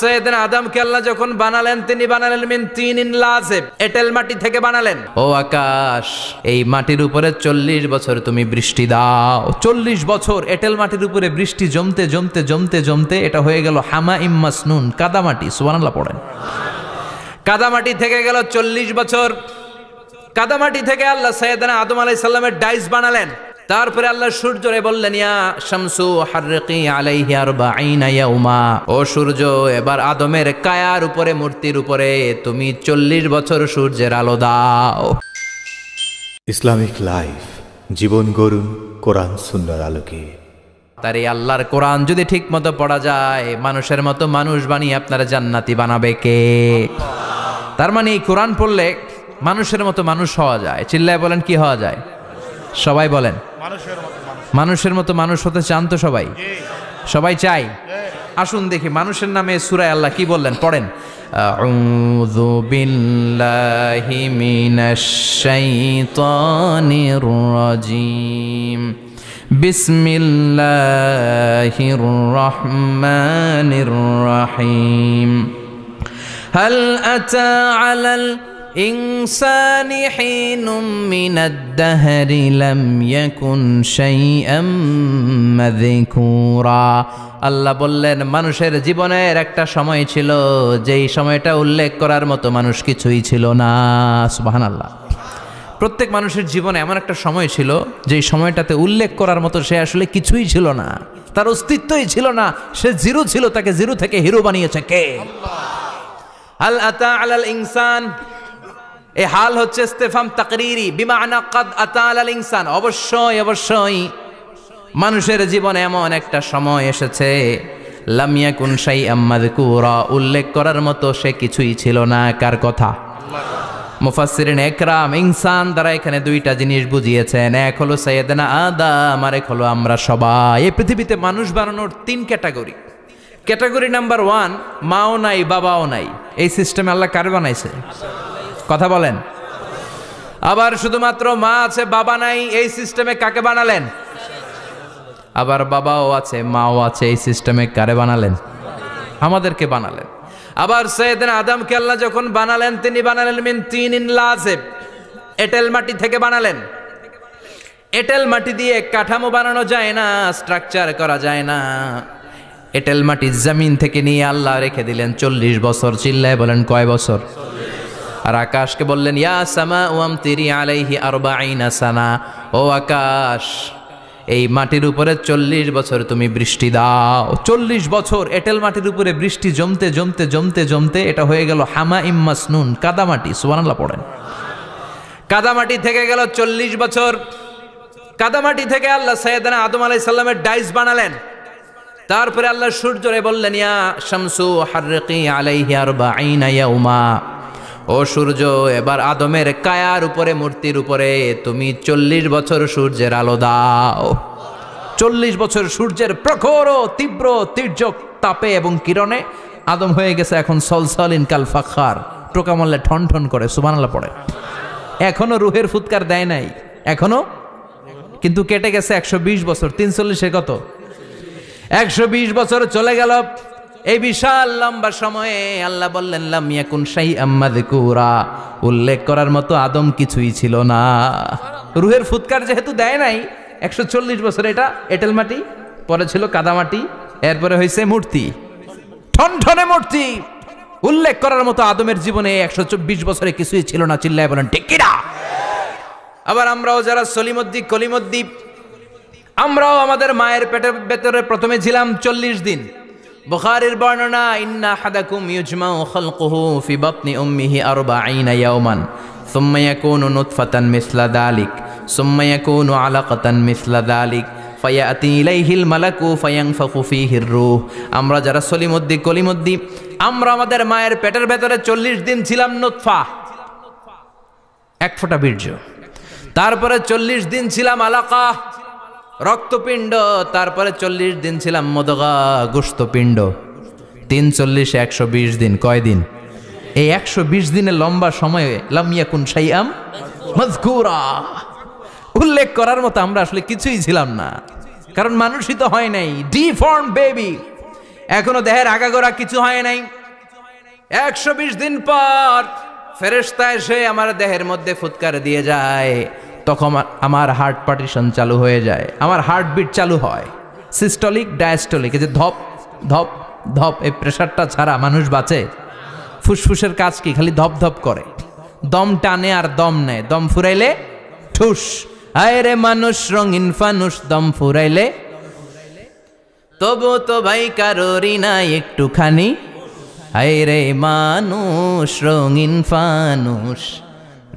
সৈয়দনা আদমকে আল্লাহ যখন বানালেন তিনি বানালেন মিন তিনিন লাযিব, এঁটেল মাটি থেকে বানালেন। ও আকাশ, এই মাটির উপরে 40 বছর তুমি বৃষ্টি দাও। 40 বছর এঁটেল মাটির উপরে বৃষ্টি জমতে জমতে জমতে জমতে এটা হয়ে গেল হামাইম মাসনুন, কাদামাটি। সুবহানাল্লাহ পড়েন। কাদামাটি থেকে গেল 40 বছর। কাদামাটি থেকে আল্লাহ সৈয়দনা আদম আলাইহিস সালামের ডাইস বানালেন। তারপরে আল্লাহ সূর্যরে বললেন, ইয়া শামসু হাররিকি আলাইহি 40 ইয়াউমা, ও সূর্য এবার আদমের কায়ার উপরে, মূর্তির উপরে তুমি 40 বছর সূর্যের আলো দাও। ইসলামিক লাইফ, জীবন গড়ুন কোরআন সুন্নাহর আলোকে। তার এই আল্লাহর কোরআন যদি ঠিক মতো পড়া যায়, মানুষের মতো মানুষ বানিয়ে আপনারা জান্নাতি বানাবে কে? তার মানে এই কোরআন পড়লে মানুষের মতো মানুষ হওয়া যায়। চিল্লায় বলেন, কি হওয়া যায়? সবাই বলেন, মানুষের মতো মানুষ হতে চান তো সবাই? সবাই চাই? আসুন দেখি মানুষের নামে সূরায় আল্লাহ কি বললেন, পড়েন। আউযু বিল্লাহি মিনাশ শাইতানির রাজিম, বিসমিল্লাহির রহমানির রহিম। হাল আতা আলাল الإنسان حين من الدهر لم يكن شيئا مذكورا। আল্লাহ বললেন, মানুষের জীবনের একটা সময় ছিল যেই সময়টা উল্লেখ করার মতো মানুষ কিছুই ছিল না। সুবহানাল্লাহ। প্রত্যেক মানুষের জীবনে এমন একটা সময় ছিল যেই সময়টাতে উল্লেখ করার মতো সে আসলে কিছুই ছিল না, তার অস্তিত্বই ছিল না, সে জিরো ছিল, তাকে জিরো থেকে হিরো বানিয়েছে কে? হাল আতা আলাল ইনসান, এই হাল হচ্ছে ইস্তেফাম তাকরিরি, বিমানা কাদ আতা আলাল ইনসান, অবশ্যই অবশ্যই মানুষের জীবনে এমন একটা সময় এসেছে, লাম ইয়াকুন শাইআম মাযকুরা, উল্লেখ করার মতো সে কিছুই ছিল না। কার কথা? মুফাসসিরিন একরাম ইনসান দ্বারা এখানে দুইটা জিনিস বুঝিয়েছেন। এক হলো সাইয়েদনা আদম, আর এক হলো আমরা সবাই। এই পৃথিবীতে মানুষ বানানোর 3 ক্যাটাগরি। ক্যাটাগরি নাম্বার 1, মাও নাই বাবাও নাই। এই সিস্টেমে আল্লাহ কার বানাইছে? কথা বলেন। আবার শুধুমাত্র মা আছে বাবা নাই, এই সিস্টেমে কাকে বানালেন? আবার বাবাও আছে মাও আছে, এই সিস্টেমে কারে বানালেন? আমাদেরকে বানালেন। আবার সৈয়দনা আদমকে আল্লাহ যখন বানালেন তিনি বানালেন মিন তিনিন লাযিব, এঁটেল মাটি থেকে বানালেন। এঁটেল মাটি দিয়ে কাঠামো বানানো যায় না, স্ট্রাকচার করা যায় না। এঁটেল মাটি জমিন থেকে নিয়ে আল্লাহ রেখে দিলেন 40 বছর। চিল্লায় বলেন, কয় বছর? আর আকাশকে বললেন, ইয়া সামা ওয়ামতিরি আলাইহি 40 সানা, ও আকাশ এই মাটির উপরে 40 বছর তুমি বৃষ্টি দাও। 40 বছর এঁটেল মাটির উপরে বৃষ্টি জমতে জমতে জমতে জমতে এটা হয়ে গেল হামাইম মাসনুন, কাদামাটি। সুবহানাল্লাহ পড়েন। কাদামাটি থেকে গেল 40 বছর। কাদামাটি থেকে আল্লাহ সাইয়েদনা আদম আলাইহিস সালামের ডাইস বানালেন। তারপরে আল্লাহ সূর্যরে বললেন, ইয়া শামসু হাররিকি আলাইহি 40 ইয়াউমা, ও সূর্য এবার আদমের কায়ার উপরে, মূর্তির উপরে তুমি 40 বছর সূর্যের আলো দাও। 40 বছর সূর্যের প্রখর ও তীব্র তির্যক তাপে এবং কিরণে আদম হয়ে গেছে এখন সলসলিন কাল ফাখার, টোকা মারলে ঠন ঠন করে। সুবহানাল্লাহ পড়ে। এখনো রুহের ফুৎকার দেয় নাই এখনো, কিন্তু কেটে গেছে 120 বছর। 340 কত? 120 বছর চলে গেল। এই বিশাল লম্বা সময়ে আল্লাহ বললেন, লাম ইয়াকুন শাইআম মাযকুরা, উল্লেখ করার মতো আদম কিছুই ছিল না। রুহের ফুৎকার যেহেতু দেয় নাই 140 বছর, এটা এঁটেল মাটি, পরে ছিল কাদামাটি, এরপরে হয়েছে মূর্তি, ঠনঠনে মূর্তি। উল্লেখ করার মতো আদমের জীবনে 124 বছরে কিছুই ছিল না। চিল্লায় বলেন, ঠিক কিনা? আবার আমরাও যারা সলিমুদ্দি কলিমুদ্দি, আমরাও আমাদের মায়ের পেটের ভেতরে প্রথমে ছিলাম 40 দিন। বুখারীর বর্ণনা, ইন্না হাদাকুম ইউজমাউ খালকুহু ফি বাতনি উম্মিহি 40 ইয়াওমান সুম্মা ইয়াকুনু নুতফাতান মিসলা যালিক সুম্মা ইয়াকুনু আলাকাতান মিসলা যালিক ফায়াতি ইলাইহিল মালাকু ফায়ানফাখু ফীহির রূহ। আমরা যারা সলিমুদ্দি কলিমুদ্দি, আমরা আমাদের মায়ের পেটের ভেতরে 40 দিন ছিলাম নুতফা, এক ফোঁটা বীর্য। তারপরে 40 দিন ছিলাম আলাকা, রক্তপিণ্ড। তারপরে 40 দিন ছিলাম মুদগা, গোশতপিণ্ড। 3 40 120 দিন। কয় দিন? এই 120 দিনের লম্বা সময়ে লাম ইয়াকুন শাইআম মাযকুরা, উল্লেখ করার মতো আমরা আসলে কিছুই ছিলাম না, কারণ মানুষই তো হয় নাই। ডিফর্ম বেবি, এখনো দেহের আগাগোড়া কিছু হয় নাই। 120 দিন পর ফেরেশতা এসে আমার দেহের মধ্যে ফুৎকার দিয়ে যায়, তখন আমার হার্ট পার্টিশন চালু হয়ে যায়, আমার হার্টবিট চালু হয়, সিস্টলিক ডায়াস্টলিক, এই যে ধপ ধপ ধপ, এই প্রেশারটা ছাড়া মানুষ বাঁচে? ফুসফুসের কাজ কি? খালি ধপ ধপ করে, দম টানে আর দম নেয়, দম ফুরাইলে ঠুস। হায় রে মানুষ রঙিন ফানুষ, দম ফুরাইলে তবু তো ভাই কারোরই নাই একটুখানি। হায় রে মানুষ রঙিন ফানুষ,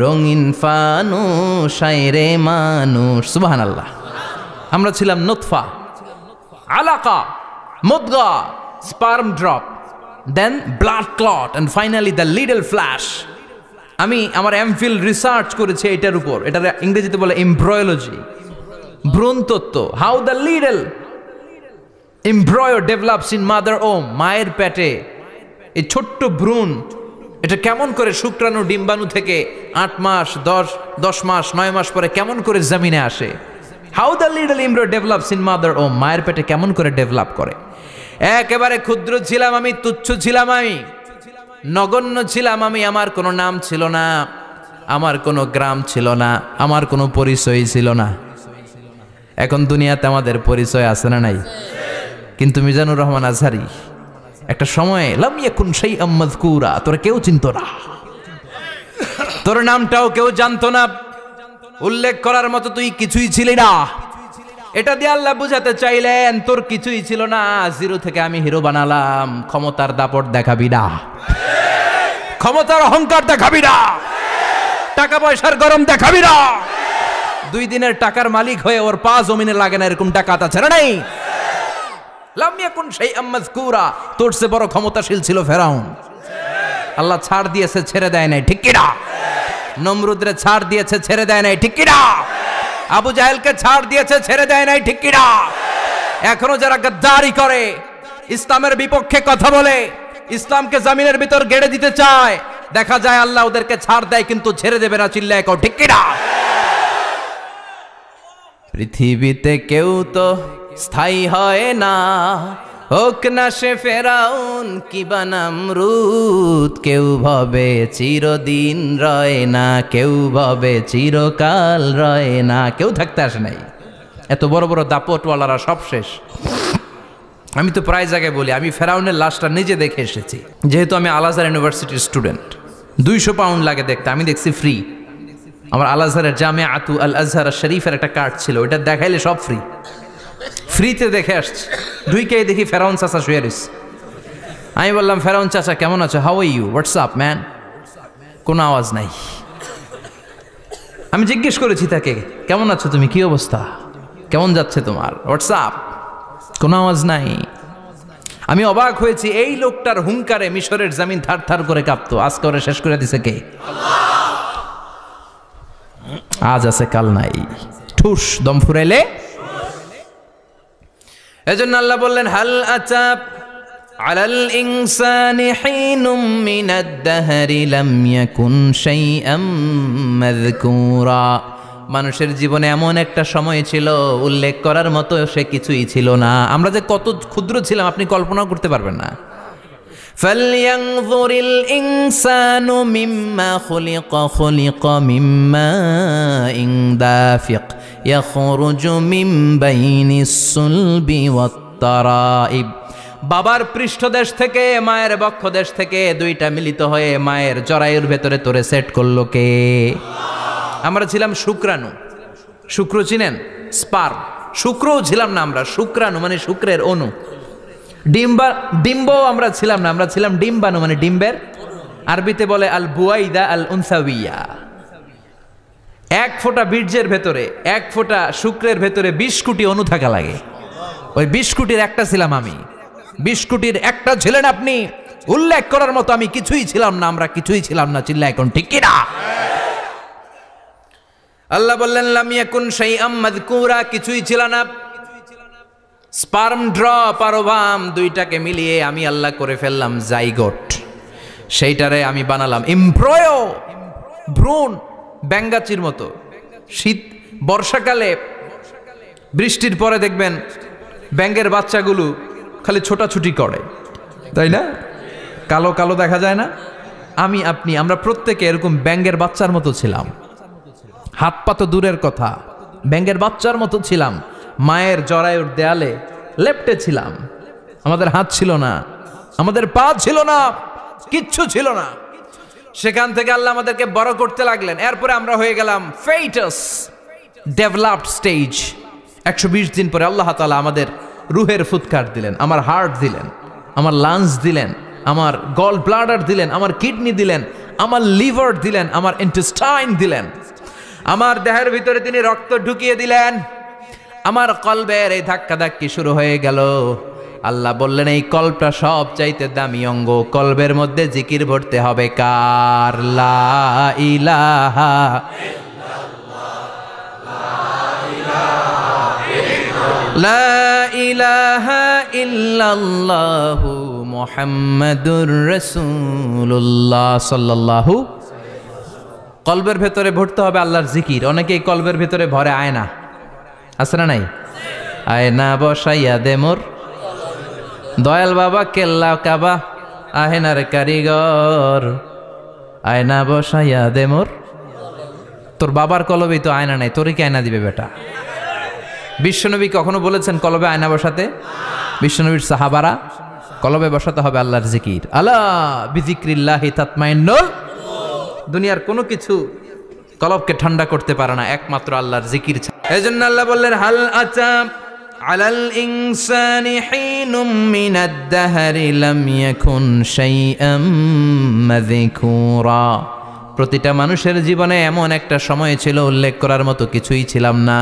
রঙিন ফানুষ, হায় রে মানুষ। সুবহানাল্লাহ। আমরা ছিলাম নুতফা, আলাকা, মুদগা, sperm drop, then blood clot, and finally the little flesh. আমি আমার এমফিল রিসার্চ করেছি এটার উপর, এটার ইংরেজিতে বলে এমব্রয়োলজি, ভ্রূণ তত্ত্ব। How the little এমব্রয়ো develops in mother ওম, মায়ের পেটে এই ছোট্ট ভ্রূণ, এটা কেমন করে শুক্রাণু ডিম্বাণু থেকে 8 মাস 10 মাস 9 মাস পরে কেমন করে জমিনে আসে। How the little এমব্রয়ো develops in mother ওম, মায়ের পেটে কেমন করে ডেভেলপ করে। একেবারে ক্ষুদ্র ছিলাম আমি, তুচ্ছ ছিলাম আমি, নগণ্য ছিলাম আমি, আমার কোনো নাম ছিল না, আমার কোনো গ্রাম ছিল না, আমার কোনো পরিচয় ছিল না। এখন দুনিয়াতে আমাদের পরিচয় আছে না নাই? কিন্তু মিজানুর রহমান আজহারি একটা সময়ে লাম ইয়াকুন শাইআম মাযকুরা, তোরা কেউ চিনতো না, তোর নামটাও কেউ জানতো না, উল্লেখ করার মতো তুই কিছুই ছিলি না। এটা দিয়ে আল্লাহ বুঝাতে চাইলেন তোর কিছুই ছিল না, জিরো থেকে আমি হিরো বানালাম। ক্ষমতার দাপট দেখাবি না, ক্ষমতার অহংকার দেখাবি না, টাকা পয়সার গরম দেখাবি না। 2 দিনের টাকার মালিক হয়ে ওর পা জমিনে লাগে না, এরকম টাকা তা ছেড়ে নাই। লাম ইয়াকুন শাইআম মাযকুরা, তোর চেয়ে বড় ক্ষমতাশীল ছিল ফেরাউন। আল্লাহ ছাড় দিয়েছে, ছেড়ে দেয় নাই, ঠিক কি না? নমরুদরে ছাড় দিয়েছে, ছেড়ে দেয় নাই, ঠিক কি না? আবু জাহেলকে ছাড় দিয়েছে, ছেড়ে দেয় নাই, ঠিক কি না? এখনো যারা গাদ্দারি করে, ইসলামের বিপক্ষে কথা বলে, ইসলামকে জমিনের ভিতর গেড়ে দিতে চায়, দেখা যায় আল্লাহ ওদেরকে ছাড় দেয় কিন্তু ছেড়ে দেবে না। চিল্লায় কও ঠিক কি না? পৃথিবীতে কেউ তো স্থায়ী হয় না, হোক না সে ফেরাউন কিবা নমরুদ। কেউ ভাবে চিরদিন রয় না, কেউ ভাবে চিরকাল রয় না। কেউ থাকতে আসে নাই, এত বড় বড় দাপটওয়ালারা সব শেষ। আমি তো প্রায় জায়গায় বলি, আমি ফেরাউনের লাশটা নিজে দেখে এসেছি, যেহেতু আমি আল আজহার ইউনিভার্সিটির স্টুডেন্ট। 200 পাউন্ড লাগে দেখতে, আমি দেখছি ফ্রি। আমার আল আজহারের জামিআতু আল আজহার শরীফের একটা কার্ড ছিল, ওইটা দেখাইলে সব ফ্রি, ফ্রিতে দেখে আসছি। ঢুইকেই দেখি ফেরাউন চাচা শুয়ে রয়েছে। আমি বললাম, ফেরাউন চাচা কেমন আছো? How are you, what's up man? কোনো আওয়াজ নাই। আমি জিজ্ঞেস করেছি তাকে, কেমন আছো তুমি, কি অবস্থা, কেমন যাচ্ছে তোমার, হোয়াটসঅ্যাপ? কোনো আওয়াজ নাই। আমি অবাক হয়েছি, এই লোকটার হুঙ্কারে মিশরের জমিন থার থার করে কাঁপতো, আজকে ওরা শেষ করে দিছে কে? আজ আছে কাল নাই, ঠুস, দম ফুরাইলে। এজন্য আল্লাহ বললেন, হাল আতা আলাল ইনসানি হিনুম মিনাদ দাহরি লাম ইয়াকুন শাইআম মাযকুরা। মানুষের জীবনে এমন একটা সময় ছিল, উল্লেখ করার মতো সে কিছুই ছিল না। আমরা যে কত ক্ষুদ্র ছিলাম আপনি কল্পনাও করতে পারবেন না। ফালইয়ানযুরিল ইনসানু মিম্মা খুলিকা, খুলিকা মিম্মা ইন দাফিক ইয়াখরুজু মিন বাইনিস সুলবি ওয়াত তারাইব। বাবার পৃষ্ঠদেশ থেকে, মায়ের বক্ষদেশ থেকে দুইটা মিলিত হয়ে মায়ের জরায়ুর ভেতরে তোরে সেট করলো কে? আমরা ছিলাম শুক্রাণু। শুক্র চিনেন? স্পার্ম। শুক্রও ছিলাম না আমরা, শুক্রাণু মানে শুক্রের অণু। ডিম্ব আমরা ছিলাম না, আমরা ছিলাম ডিম্বাণু মানে ডিম্বের। আরবিতে বলে আল বুয়াইদা আল উনসাউইয়া। 1 ফোঁটা বীর্যের ভেতরে, 1 ফোঁটা শুক্রের ভেতরে 20 কোটি অণু থাকা লাগে। ওই 20 কোটির একটা ছিলাম আমি, 20 কোটির একটা ছিলেন আপনি। উল্লেখ করার মতো আমি কিছুই ছিলাম না, আমরা কিছুই ছিলাম না। চিল্লা এখন ঠিক কি না? আল্লাহ বললেন, লাম ইয়াকুন শাইআম মাযকুরা, কিছুই ছিল না। স্পার্ম ড্রপ আর ওভাম দুইটাকে মিলিয়ে আমি আল্লাহ করে ফেললাম জাইগোট। সেইটারে আমি বানালাম এমব্রয়ো, ভ্রূণ, ব্যাঙ্গাচির মতো। শীত বর্ষাকালে বৃষ্টির পরে দেখবেন ব্যাঙের বাচ্চাগুলো খালি ছোটাছুটি করে, তাই না? কালো কালো দেখা যায় না? আমি আপনি আমরা প্রত্যেকে এরকম ব্যাঙের বাচ্চার মতো ছিলাম। হাত পা তো দূরের কথা, ব্যাঙের বাচ্চার মতো ছিলাম। মায়ের জরায়ুর দেয়ালে লেপ্টে ছিলাম। আমাদের হাত ছিল না, আমাদের পা ছিল না, কিচ্ছু ছিল না। সেখান থেকে আল্লাহ আমাদেরকে বড় করতে লাগলেন। এরপরে আমরা হয়ে গেলাম ফেটাস, ডেভেলপড স্টেজ। 120 দিন পরে আল্লাহ তাআলা আমাদের রুহের ফুৎকার দিলেন, আমার হার্ট দিলেন, আমার লাংস দিলেন, আমার গল ব্লাডার দিলেন, আমার কিডনি দিলেন, আমার লিভার দিলেন, আমার ইন্টেস্টাইন দিলেন, আমার দেহের ভিতরে তিনি রক্ত ঢুকিয়ে দিলেন। আমার কলবের এই ধাক্কাধাক্কি শুরু হয়ে গেল। আল্লাহ বললেন এই কলবটা সব চাইতে দামি অঙ্গ, কলবের মধ্যে জিকির ভরতে হবে কার? লা ইলাহা লা ইলাহা ইল্লাল্লাহু মুহাম্মাদুর রাসূলুল্লাহ সাল্লাল্লাহু। কলবের ভেতরে ভরতে হবে আল্লাহর জিকির। অনেকেই কলবের ভেতরে ভরে আয়না, আছে না নাই? আয়না বসাইয়া দে মোর দয়াল বাবা, কেল্লা কাবা আহেনার কারিগর, আয়না বসাইয়া দে মোর। তোর বাবার কলবেই তো আয়না নাই, তোরে কি আয়না দিবে বেটা? বিশ্বনবী কখনো বলেছেন কলবে আয়না বসাতে? বিশ্বনবীর সাহাবারা কলবে বসাতে হবে আল্লাহর জিকির। আলা বিযিক্রিল্লাহি তাতমাইন্নুল। দুনিয়ার কোনো কিছু কলবকে ঠান্ডা করতে পারে না, একমাত্র আল্লাহর জিকির ছাড়া। এজন্য আল্লাহ বললেন হাল আতা আলাল ইনসানি হিনুম মিনাদ দাহরি লাম ইয়াকুন শাইআম মাযকুরা। প্রতিটা মানুষের জীবনে এমন একটা সময় ছিল উল্লেখ করার মতো কিছুই ছিলাম না।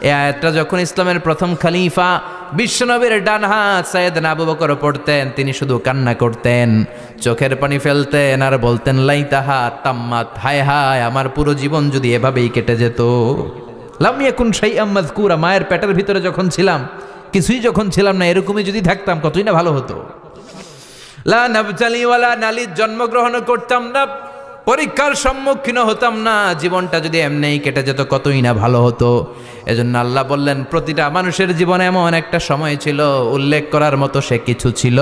এই আয়াতটা যখন ইসলামের প্রথম খলিফা বিশ্বনবীর ডান হাত সাইয়েদনা আবু বকর পড়তেন, তিনি শুধু কান্না করতেন, চোখের পানি ফেলতেন আর বলতেন লাইতাহা তাম্মাত, হায় হায় আমার পুরো জীবন যদি এভাবেই কেটে যেত। লাম ইয়াকুন শাইআম মাযকুরা, মায়ের পেটের ভিতরে যখন ছিলাম, কিছুই যখন ছিলাম না, এরকমই যদি থাকতাম কতই না ভালো হতো। লা নাবতালি ওয়ালা নালিদ, জন্মগ্রহণ করতাম না, পরীক্ষার সম্মুখীন হতাম না, জীবনটা যদি এমনিই কেটে যেত কতই না ভালো হতো। এজন্য আল্লাহ বললেন প্রতিটা মানুষের জীবনে এমন একটা সময় ছিল উল্লেখ করার মতো সে কিছু ছিল।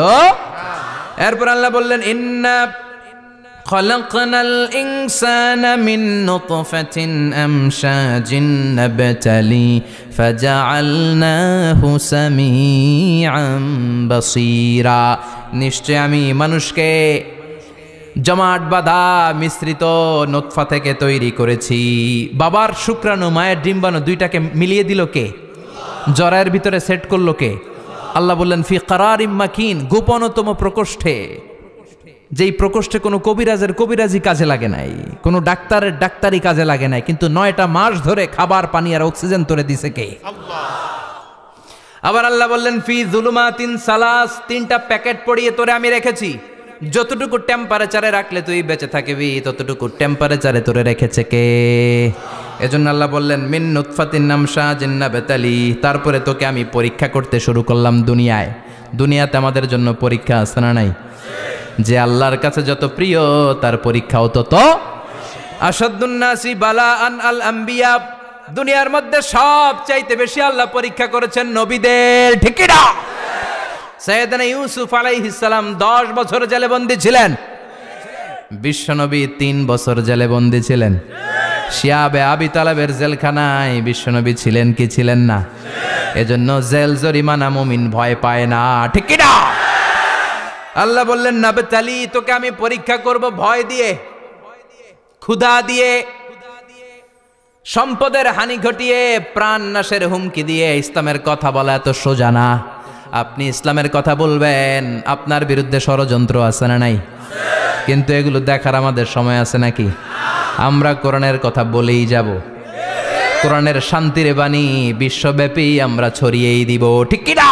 এরপর আল্লাহ বললেন ইন্না খলাকনাল ইনসানা মিন নুতফাতিন আমশাজিন নাবতালি ফাজআলনাহু সামিআন বাসীরা। নিশ্চয় আমি মানুষকে জমাট বাঁধা মিশ্রিত নুতফা থেকে তৈরি করেছি। বাবার শুক্রাণু মায়ের ডিম্বাণু দুইটাকে মিলিয়ে দিল কে? জরায়ের ভিতরে সেট করলো কে? আল্লাহ বললেন ফি কারারিম মাকিন, গোপনতম প্রকোষ্ঠে, যেই প্রকোষ্ঠে কোনো কবিরাজের কবিরাজি কাজে লাগে নাই, কোনো ডাক্তারের ডাক্তারি কাজে লাগে নাই, কিন্তু 9টা মাস ধরে খাবার পানি আর অক্সিজেন তোরে দিছে কে? আল্লাহ। আবার আল্লাহ বললেন ফি যুলুমাতিন সালাস, 3টা প্যাকেট পড়িয়ে তোরে আমি রেখেছি, যতটুকু টেম্পারেচারে রাখলে তুই বেঁচে থাকবি ততটুকু টেম্পারেচারে তোরে রেখেছে কে? এজন্য আল্লাহ বললেন মিন নুতফাতিন আমশাজিন নাবতালি, তারপরে তোকে আমি পরীক্ষা করতে শুরু করলাম দুনিয়ায়। দুনিয়াতে আমাদের জন্য পরীক্ষা আছে না নাই? যে আল্লাহর কাছে যত প্রিয় তার পরীক্ষাও তত। আসাদুন নাসি বালাআন আল আম্বিয়া, দুনিয়ার মধ্যে সব চাইতে বেশি আল্লাহ পরীক্ষা করেছেন নবীদের, ঠিক কি না? সাইয়েদনা ইউসুফ আলাইহিস সালাম 10 বছর জেলে বন্দী ছিলেন, বিশ্বনবী 3 বছর জেলে বন্দী ছিলেন। শিয়াবে আবি তালেবের জেলখানায় বিশ্বনবী ছিলেন কি ছিলেন না? এজন্য জেল জরিমানা মুমিন ভয় পায় না, ঠিক কি না? আল্লাহ বললেন নাবতালি, তোকে আমি পরীক্ষা করব ভয় দিয়ে, ক্ষুধা দিয়ে, সম্পদের হানি ঘটিয়ে, প্রাণ নাশের হুমকি দিয়ে। ইসলামের কথা বলা এত সোজা না। আপনি ইসলামের কথা বলবেন, আপনার বিরুদ্ধে ষড়যন্ত্র আছে না নাই? কিন্তু এগুলো দেখার আমাদের সময় আছে নাকি? আমরা কোরআনের কথা বলেই যাব, কোরআনের শান্তির বাণী বিশ্বব্যাপী আমরা ছড়িয়েই দিব, ঠিক কি না?